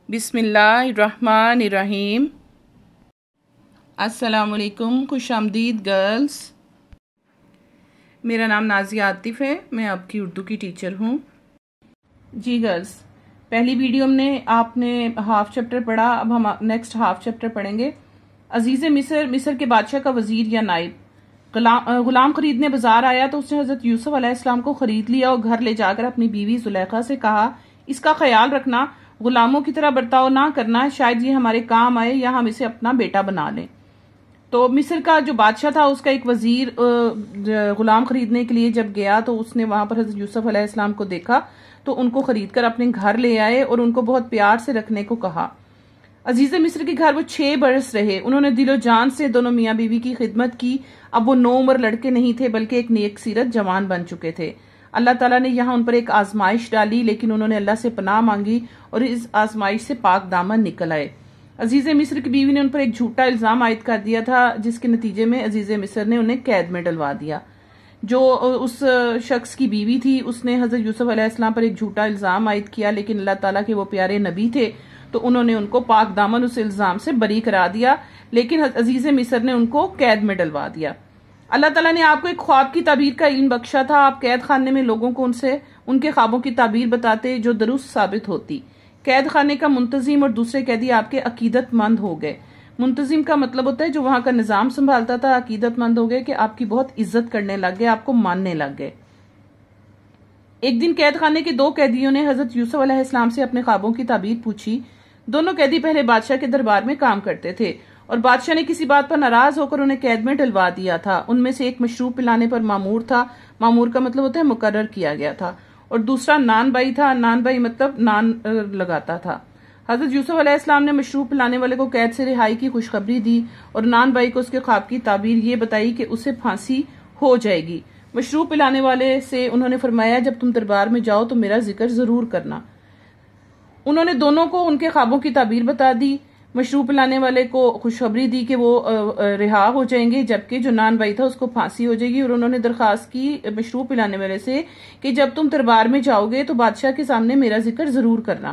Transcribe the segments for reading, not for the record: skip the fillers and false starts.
بسم اللہ الرحمن الرحیم۔ السلام علیکم، خوش آمدید گرلز۔ میرا نام نازیہ عاطف ہے، میں آپ کی اردو کی ٹیچر ہوں۔ جی گرلز، پہلی ویڈیو میں آپ نے ہاف چیپٹر پڑھا، اب ہم نیکسٹ ہاف چیپٹر پڑھیں گے۔ عزیز مصر، مصر کے بادشاہ کا وزیر یا نائب غلام خریدنے بازار آیا تو اس نے حضرت یوسف علیہ السلام کو خرید لیا اور گھر لے جا کر اپنی بیوی زلیخا سے کہا، اس کا خیال رکھنا، غلاموں کی طرح برتاؤ نہ کرنا، شاید یہ ہمارے کام آئے یا ہم اسے اپنا بیٹا بنا لیں۔ تو مصر کا جو بادشاہ تھا اس کا ایک وزیر غلام خریدنے کے لیے جب گیا تو اس نے وہاں پر حضرت یوسف علیہ السلام کو دیکھا تو ان کو خرید کر اپنے گھر لے آئے اور ان کو بہت پیار سے رکھنے کو کہا۔ عزیز مصر کے گھر وہ 6 برس رہے، انہوں نے دل و جان سے دونوں میاں بیوی کی خدمت کی۔ اب وہ 9 عمر لڑکے نہیں تھے بلکہ ایک نیک سیرت جوان بن چکے تھے۔ اللہ تعالیٰ نے یہاں ان پر ایک آزمائش ڈالی، لیکن انہوں نے اللہ سے پناہ مانگی اور اس آزمائش سے پاک دامن نکل آئے۔ عزیز مصر کی بیوی نے ان پر ایک جھوٹا الزام عائد کر دیا تھا، جس کے نتیجے میں عزیز مصر نے انہیں قید میں ڈلوا دیا۔ جو اس شخص کی بیوی تھی اس نے حضرت یوسف علیہ السلام پر ایک جھوٹا الزام عائد کیا، لیکن اللہ تعالیٰ کے وہ پیارے نبی تھے تو انہوں نے ان کو پاک دامن اس الزام سے بری کرا دیا، لیکن عزیز مصر نے ان کو قید میں ڈلوا دیا۔ اللہ تعالیٰ نے آپ کو ایک خواب کی تعبیر کا علم بخشا تھا، آپ قید خانے میں لوگوں کو ان کے خوابوں کی تعبیر بتاتے جو درست ثابت ہوتی۔ قید خانے کا منتظم اور دوسرے قیدی آپ کے عقیدت مند ہو گئے۔ منتظم کا مطلب ہوتا ہے جو وہاں کا نظام سنبھالتا تھا، عقیدت مند ہو گئے کہ آپ کی بہت عزت کرنے لگ گئے، آپ کو ماننے لگ گئے۔ ایک دن قید خانے کے 2 قیدیوں نے حضرت یوسف علیہ السلام سے اپنے خوابوں کی تعبیر پوچھی۔ دونوں قیدی پہلے بادشاہ کے دربار میں کام کرتے تھے اور بادشاہ نے کسی بات پر ناراض ہو کر انہیں قید میں ڈلوا دیا تھا۔ ان میں سے ایک مشروب پلانے پر مامور تھا، مامور کا مطلب ہوتا ہے مقرر کیا گیا تھا، اور دوسرا نان بائی تھا، نان بائی مطلب نان لگاتا تھا۔ حضرت یوسف علیہ السلام نے مشروب پلانے والے کو قید سے رہائی کی خوشخبری دی اور نان بائی کو اس کے خواب کی تعبیر یہ بتائی کہ اسے پھانسی ہو جائے گی۔ مشروب پلانے والے سے انہوں نے فرمایا، جب تم دربار میں جاؤ تو میرا ذکر ضرور کرنا۔ انہوں نے دونوں کو ان کے خوابوں کی تعبیر بتا دی۔ مشروب پلانے والے کو خوشخبری دی کہ وہ رہا ہو جائیں گے، جبکہ جو نان بائی تھا اس کو پھانسی ہو جائے گی، اور انہوں نے درخواست کی مشروب پلانے والے سے کہ جب تم دربار میں جاؤ گے تو بادشاہ کے سامنے میرا ذکر ضرور کرنا۔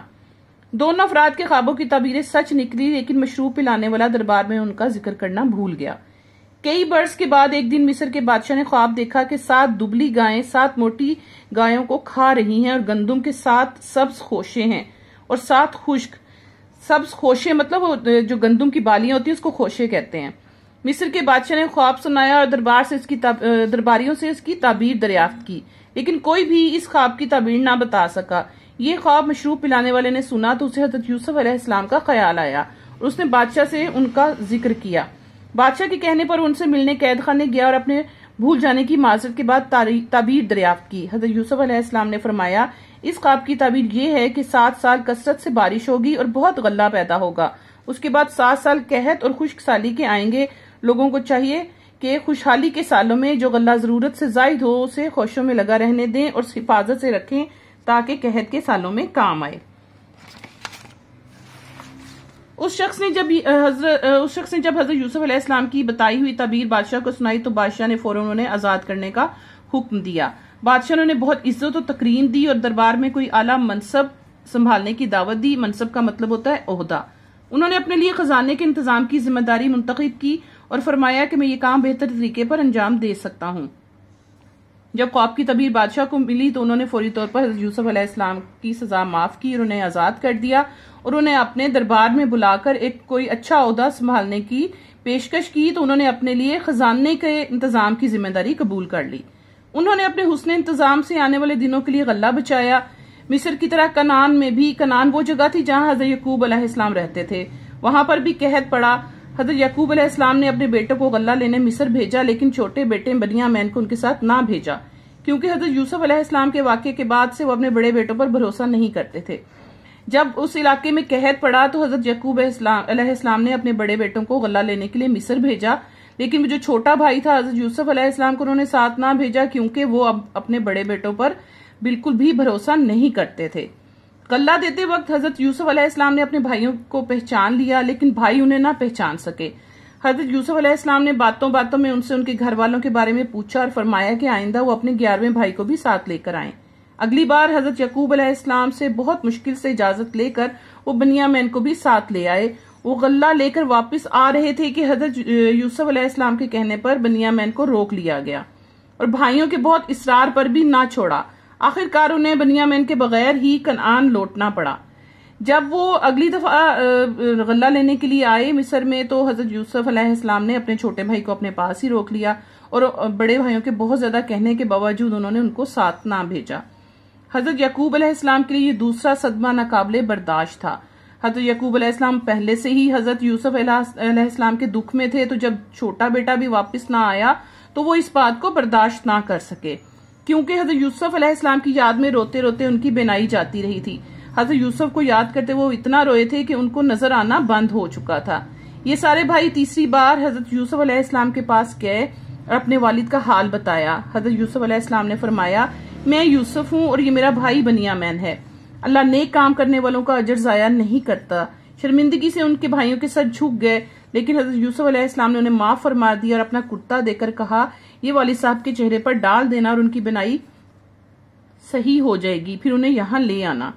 دونوں افراد کے خوابوں کی تعبیریں سچ نکلی، لیکن مشروب پلانے والا دربار میں ان کا ذکر کرنا بھول گیا۔ کئی برس کے بعد ایک دن مصر کے بادشاہ نے خواب دیکھا کہ 7 دبلی گائیں 7 موٹی گایوں کو کھا رہی ہیں اور گندم کے 7 سبز خوشے ہیں اور 7 خشک۔ سبز خوشے مطلب جو گندم کی بالیاں ہوتی ہیں اس کو خوشے کہتے ہیں۔ مصر کے بادشاہ نے خواب سنایا اور درباریوں سے اس کی تعبیر دریافت کی، لیکن کوئی بھی اس خواب کی تعبیر نہ بتا سکا۔ یہ خواب مشروب پلانے والے نے سنا تو اسے حضرت یوسف علیہ السلام کا خیال آیا اور اس نے بادشاہ سے ان کا ذکر کیا۔ بادشاہ کے کہنے پر ان سے ملنے قید خانے گیا اور اپنے بھول جانے کی معذرت کے بعد تعبیر دریافت کی۔ حضرت یوسف علیہ السلام نے فرمایا، اس خواب کی تعبیر یہ ہے کہ 7 سال کثرت سے بارش ہوگی اور بہت غلہ پیدا ہوگا، اس کے بعد 7 سال قحط اور خشک سالی کے آئیں گے۔ لوگوں کو چاہیے کہ خوشحالی کے سالوں میں جو غلہ ضرورت سے زائد ہو اسے خوشوں میں لگا رہنے دیں اور حفاظت سے رکھیں تاکہ قحط کے سالوں میں کام آئے۔ اس شخص نے جب حضرت یوسف علیہ السلام کی بتائی ہوئی تعبیر بادشاہ کو سنائی تو بادشاہ نے فوراً انہیں آزاد کرنے کا حکم دیا۔ بادشاہ نے انہیں بہت عزت و تکریم دی اور دربار میں کوئی اعلیٰ منصب سنبھالنے کی دعوت دی۔ منصب کا مطلب ہوتا ہے عہدہ۔ انہوں نے اپنے لیے خزانے کے انتظام کی ذمہ داری منتخب کی اور فرمایا کہ میں یہ کام بہتر طریقے پر انجام دے سکتا ہوں۔ جب خواب کی تعبیر بادشاہ کو ملی تو انہوں نے فوری طور پر حضرت یوسف علیہ السلام کی سزا معاف کی اور انہیں آزاد کر دیا اور انہیں اپنے دربار میں بلا کر کوئی اچھا عہدہ سنبھالنے کی پیشکش کی تو انہوں نے اپنے لیے خزانے کے انتظام کی ذمہ داری قبول کر لی۔ انہوں نے اپنے حسن انتظام سے آنے والے دنوں کے لیے غلہ بچایا۔ مصر کی طرح کنعان وہ جگہ تھی جہاں حضرت یعقوب علیہ السلام رہتے تھے، وہاں پر بھی قحط پڑا۔ حضرت یعقوب علیہ السلام نے اپنے بیٹوں کو غلہ لینے مصر بھیجا، لیکن چھوٹے بیٹے بنیامین کو ان کے ساتھ نہ بھیجا، کیونکہ حضرت یوسف علیہ السلام کے واقعے کے بعد سے وہ اپنے بڑے بیٹوں پر بھروسہ نہیں کرتے تھے۔ جب اس علاقے میں قحط پڑا تو حضرت یعقوب علیہ السلام نے اپنے بڑے بیٹوں کو غلہ لینے کے لیے مصر بھیجا، لیکن جو چھوٹا بھائی تھا حضرت یوسف علیہ السلام کو انہوں نے ساتھ نہ بھیجا، کیونکہ وہ اب اپنے بڑے بیٹوں پر بالکل بھی بھروسہ نہیں کرتے تھے۔ غلہ دیتے وقت حضرت یوسف علیہ السلام نے اپنے بھائیوں کو پہچان لیا، لیکن بھائی انہیں نہ پہچان سکے۔ حضرت یوسف علیہ السلام نے باتوں باتوں میں ان سے ان کے گھر والوں کے بارے میں پوچھا اور فرمایا کہ آئندہ وہ اپنے 11ویں بھائی کو بھی ساتھ لے کر آئیں۔ اگلی بار حضرت یعقوب علیہ السلام سے بہت مشکل سے اجازت لے کر وہ بنیامین کو بھی ساتھ لے آئے. وہ غلہ لے کر واپس آ رہے تھے کہ حضرت یوسف علیہ السلام کے کہنے پر بنیامین کو روک لیا گیا اور بھائیوں کے بہت اصرار پر بھی نہ چھوڑا. آخر کار انہیں بنیامین کے بغیر ہی کنعان لوٹنا پڑا. جب وہ اگلی دفعہ غلہ لینے کے لیے آئے مصر میں تو حضرت یوسف علیہ السلام نے اپنے چھوٹے بھائی کو اپنے پاس ہی روک لیا اور بڑے بھائیوں کے بہت زیادہ کہنے کے باوجود انہوں نے ان کو ساتھ نہ بھیجا. حضرت یعقوب علیہ السلام کے لیے یہ دوسرا صدمہ ناقابل برداشت تھا. حضرت یعقوب علیہ السلام پہلے سے ہی حضرت یوسف علیہ السلام کے دکھ میں تھے، تو جب چھوٹا بیٹا بھی واپس نہ آیا تو وہ اس بات کو برداشت نہ کر سکے، کیونکہ حضرت یوسف علیہ السلام کی یاد میں روتے روتے ان کی بینائی جاتی رہی تھی. حضرت یوسف کو یاد کرتے وہ اتنا روئے تھے کہ ان کو نظر آنا بند ہو چکا تھا. یہ سارے بھائی تیسری بار حضرت یوسف علیہ السلام کے پاس گئے اور اپنے والد کا حال بتایا. حضرت یوسف علیہ السلام نے فرمایا، میں یوسف ہوں اور یہ میرا بھائی بنیامین ہے. اللہ نیک کام کرنے والوں کا اجر ضائع نہیں کرتا. شرمندگی سے ان کے بھائیوں کے سر جھک گئے، لیکن حضرت یوسف علیہ السلام نے انہیں معاف فرما دیا اور اپنا کرتا دے کر کہا، یہ والد صاحب کے چہرے پر ڈال دینا اور ان کی بنائی صحیح ہو جائے گی، پھر انہیں یہاں لے آنا.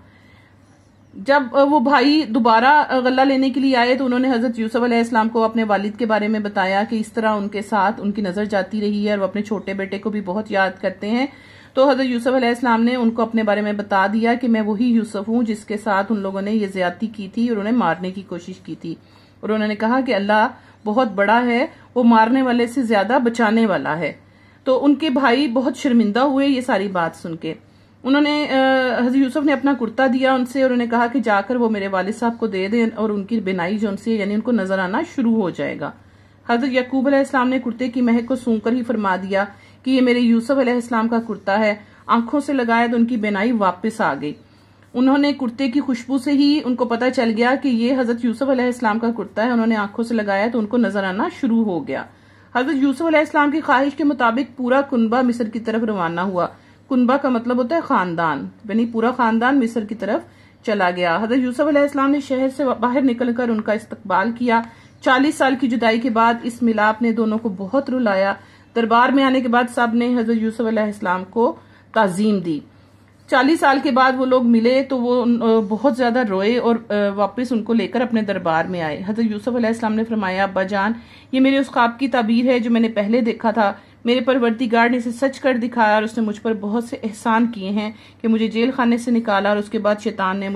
جب وہ بھائی دوبارہ غلہ لینے کے لیے آئے تو انہوں نے حضرت یوسف علیہ السلام کو اپنے والد کے بارے میں بتایا کہ اس طرح ان کے ساتھ ان کی نظر جاتی رہی ہے اور وہ اپنے چھوٹے بیٹے کو بھی بہت یاد کرتے ہیں. تو حضرت یوسف علیہ السلام نے ان کو اپنے بارے میں بتا دیا کہ میں وہی یوسف ہوں جس کے ساتھ ان لوگوں نے یہ زیادتی کی تھی اور انہیں مارنے کی کوشش کی تھی. اور انہوں نے کہا کہ اللہ بہت بڑا ہے، وہ مارنے والے سے زیادہ بچانے والا ہے. تو ان کے بھائی بہت شرمندہ ہوئے یہ ساری بات سن کے. انہوں نے حضرت یوسف نے اپنا کرتا دیا ان سے اور انہیں کہا کہ جا کر وہ میرے والد صاحب کو دے دیں اور ان کی بینائی جو ان سے یعنی ان کو نظر آنا شروع ہو جائے گا. حضرت یعقوب علیہ السلام نے کرتے کی مہک کو سونگ کر ہی فرما دیا کہ یہ میرے یوسف علیہ السلام کا کرتا ہے. آنکھوں سے لگایا تو ان کی بینائی واپس آ گئی. انہوں نے کرتے کی خوشبو سے ہی ان کو پتہ چل گیا کہ یہ حضرت یوسف علیہ السلام کا کرتا ہے. انہوں نے آنکھوں سے لگایا تو ان کو نظر آنا شروع ہو گیا. حضرت یوسف علیہ السلام کی خواہش کے مطابق پورا کنبہ مصر کی طرف روانہ ہوا. کنبہ کا مطلب ہوتا ہے خاندان، یعنی پورا خاندان مصر کی طرف چلا گیا. حضرت یوسف علیہ السلام نے شہر سے باہر نکل کر ان کا استقبال کیا. 40 سال کی جدائی کے بعد اس ملاپ نے دونوں کو بہت رلایا. دربار میں آنے کے بعد سب نے حضرت یوسف علیہ السلام کو تعظیم دی. 40 سال کے بعد وہ لوگ ملے تو وہ بہت زیادہ روئے اور واپس ان کو لے کر اپنے دربار میں آئے. حضرت یوسف علیہ السلام نے فرمایا، ابا جان، یہ میرے اس خواب کی تعبیر ہے جو میں نے پہلے دیکھا تھا. میرے پروردگار نے اسے سچ کر دکھایا اور اس نے مجھ پر بہت سے احسان کیے ہیں کہ مجھے جیل خانے سے نکالا اور اس کے بعد شیطان نے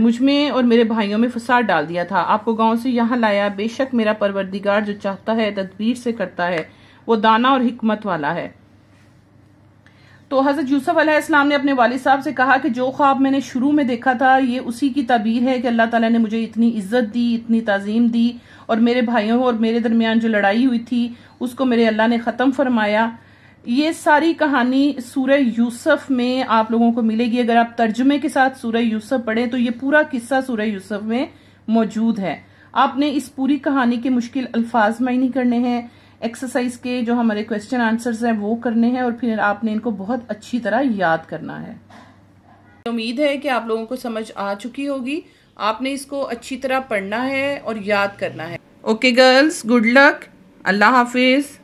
مجھ میں اور میرے بھائیوں میں فساد ڈال دیا تھا. آپ کو گاؤں سے یہاں لایا. بے شک میرا پروردگار جو چاہتا ہے تدبیر سے کرتا ہے، وہ دانا اور حکمت والا ہے. تو حضرت یوسف علیہ السلام نے اپنے والد صاحب سے کہا کہ جو خواب میں نے شروع میں دیکھا تھا یہ اسی کی تعبیر ہے کہ اللہ تعالیٰ نے مجھے اتنی عزت دی، اتنی تعظیم دی اور میرے بھائیوں اور میرے درمیان جو لڑائی ہوئی تھی اس کو میرے اللہ نے ختم فرمایا. یہ ساری کہانی سورہ یوسف میں آپ لوگوں کو ملے گی. اگر آپ ترجمے کے ساتھ سورہ یوسف پڑھیں تو یہ پورا قصہ سورہ یوسف میں موجود ہے. آپ نے اس پوری کہانی کے مشکل الفاظ معنی کرنے ہیں، ایکسرسائز کے جو ہمارے کویسچن آنسرز ہیں وہ کرنے ہیں اور پھر آپ نے ان کو بہت اچھی طرح یاد کرنا ہے. امید ہے کہ آپ لوگوں کو سمجھ آ چکی ہوگی. آپ نے اس کو اچھی طرح پڑھنا ہے اور یاد کرنا ہے. Okay girls, good luck. اللہ حافظ.